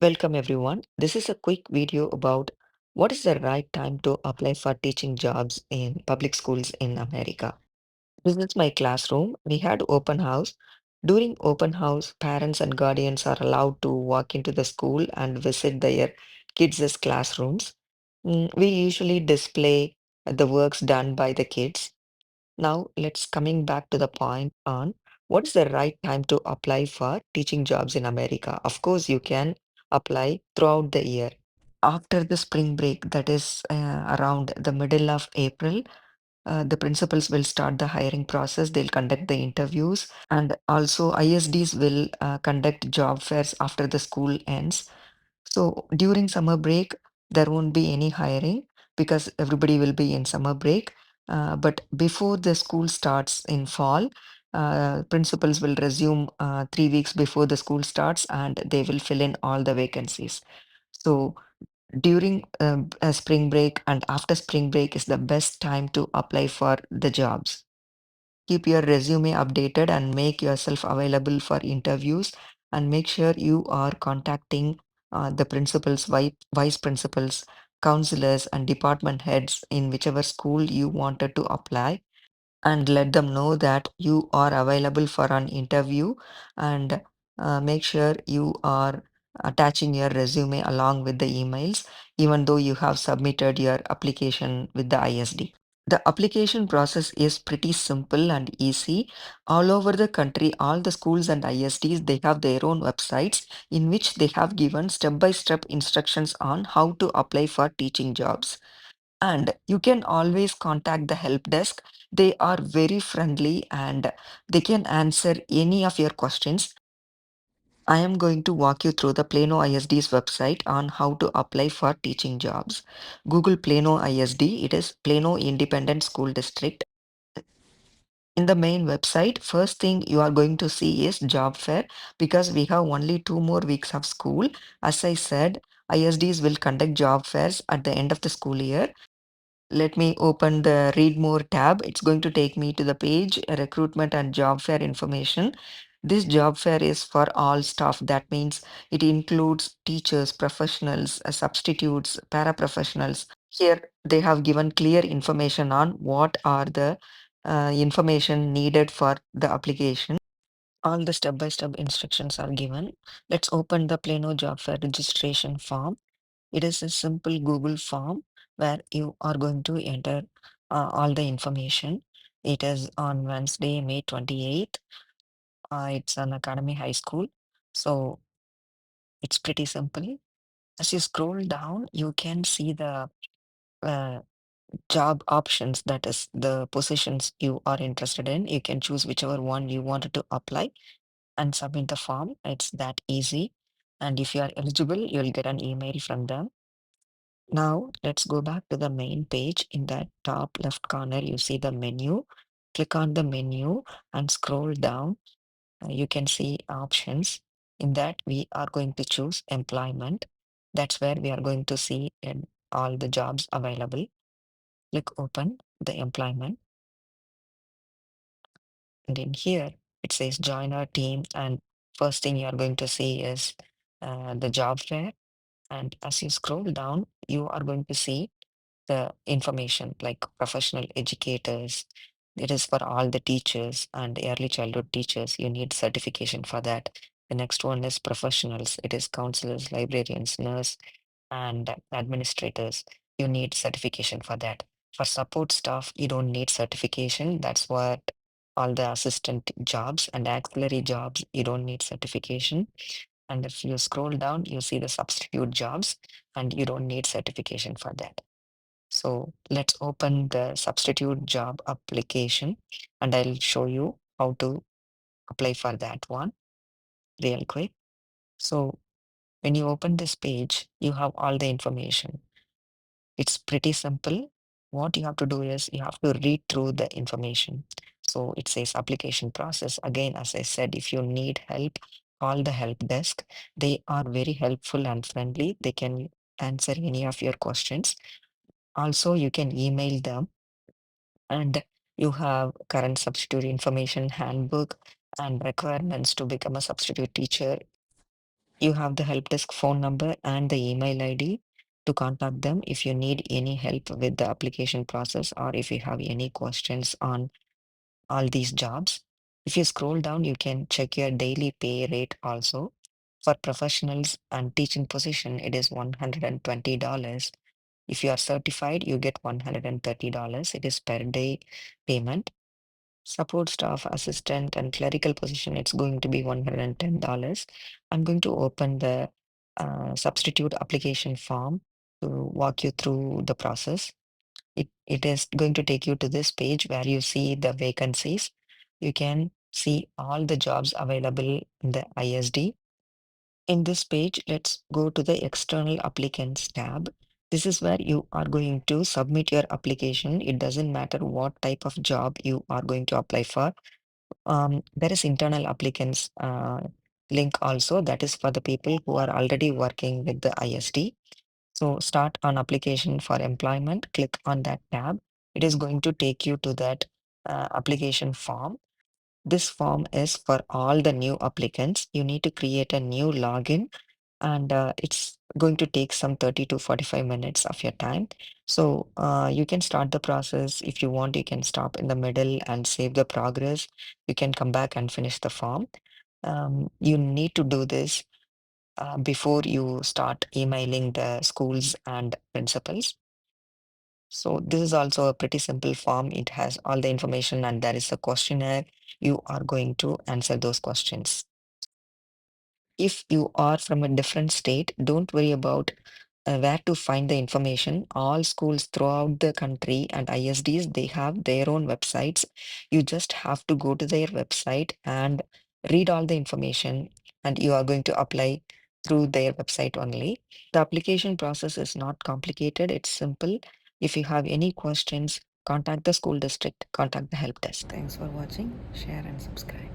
Welcome everyone. This is a quick video about what is the right time to apply for teaching jobs in public schools in America. This is my classroom. We had open house. During open house, parents and guardians are allowed to walk into the school and visit their kids' classrooms. We usually display the works done by the kids. Now, let's coming back to the point on what is the right time to apply for teaching jobs in America. Of course, you can apply throughout the year. After the spring break, that is around the middle of April, the principals will start the hiring process. They'll conduct the interviews, and also ISDs will conduct job fairs after the school ends. So during summer break, there won't be any hiring because everybody will be in summer break. But before the school starts in fall, principals will resume 3 weeks before the school starts and they will fill in all the vacancies. So during spring break and after spring break is the best time to apply for the jobs. Keep your resume updated and make yourself available for interviews and make sure you are contacting the principals, vice principals, counselors, and department heads in whichever school you wanted to apply and let them know that you are available for an interview and make sure you are attaching your resume along with the emails, even though you have submitted your application with the ISD. The application process is pretty simple and easy. All over the country, all the schools and ISDs, they have their own websites in which they have given step-by-step instructions on how to apply for teaching jobs. And you can always contact the help desk. They are very friendly and they can answer any of your questions. I am going to walk you through the Plano ISD's website on how to apply for teaching jobs. Google Plano ISD, it is Plano Independent School District. In the main website, first thing you are going to see is job fair because we have only 2 more weeks of school. As I said, ISDs will conduct job fairs at the end of the school year. Let me open the read more tab. It's going to take me to the page recruitment and job fair information. This job fair is for all staff. That means it includes teachers, professionals, substitutes, paraprofessionals. Here they have given clear information on what are the information needed for the application. All the step-by-step instructions are given. Let's open the Plano job fair registration form. It is a simple Google form where you are going to enter all the information. It is on Wednesday, May 28th. It's an Academy High School. So it's pretty simple. As you scroll down, you can see the uh, job options, that is the positions you are interested in. You can choose whichever one you wanted to apply and submit the form. It's that easy. And if you are eligible, you'll get an email from them. Now, let's go back to the main page. In that top left corner, you see the menu. Click on the menu and scroll down. You can see options. In that, we are going to choose employment. That's where we are going to see all the jobs available. Click open the employment. And in here, it says join our team. And first thing you are going to see is the job fair. And as you scroll down, you are going to see the information like professional educators. It is for all the teachers and early childhood teachers. You need certification for that. The next one is professionals. It is counselors, librarians, nurse, and administrators. You need certification for that. For support staff, you don't need certification. That's what all the assistant jobs and auxiliary jobs, you don't need certification. And if you scroll down, you see the substitute jobs, and you don't need certification for that. So let's open the substitute job application and I'll show you how to apply for that one real quick. So when you open this page, you have all the information. It's pretty simple. What you have to do is you have to read through the information. So it says application process. Again, as I said, if you need help, call the help desk. They are very helpful and friendly. They can answer any of your questions. Also, you can email them and you have current substitute information handbook and requirements to become a substitute teacher. You have the help desk phone number and the email ID to contact them if you need any help with the application process or if you have any questions on all these jobs. If you scroll down, you can check your daily pay rate also. For professionals and teaching position, it is $120. If you are certified, you get $130. It is per day payment. Support staff, assistant, and clerical position, it's going to be $110. I'm going to open the substitute application form to walk you through the process. It is going to take you to this page where you see the vacancies. You can see all the jobs available in the ISD. In this page, let's go to the external applicants tab. This is where you are going to submit your application. It doesn't matter what type of job you are going to apply for. There is internal applicants link also, that is for the people who are already working with the ISD. So start on application for employment, click on that tab. It is going to take you to that application form. This form is for all the new applicants. You need to create a new login and it's going to take some 30 to 45 minutes of your time. So you can start the process. If you want, you can stop in the middle and save the progress. You can come back and finish the form. You need to do this before you start emailing the schools and principals. So this is also a pretty simple form. It has all the information and there is a questionnaire. You are going to answer those questions. If you are from a different state, don't worry about where to find the information. All schools throughout the country and ISDs, they have their own websites. You just have to go to their website and read all the information, and you are going to apply through their website only. The application process is not complicated, it's simple. If you have any questions, contact the school district, contact the help desk. Thanks for watching, share and subscribe.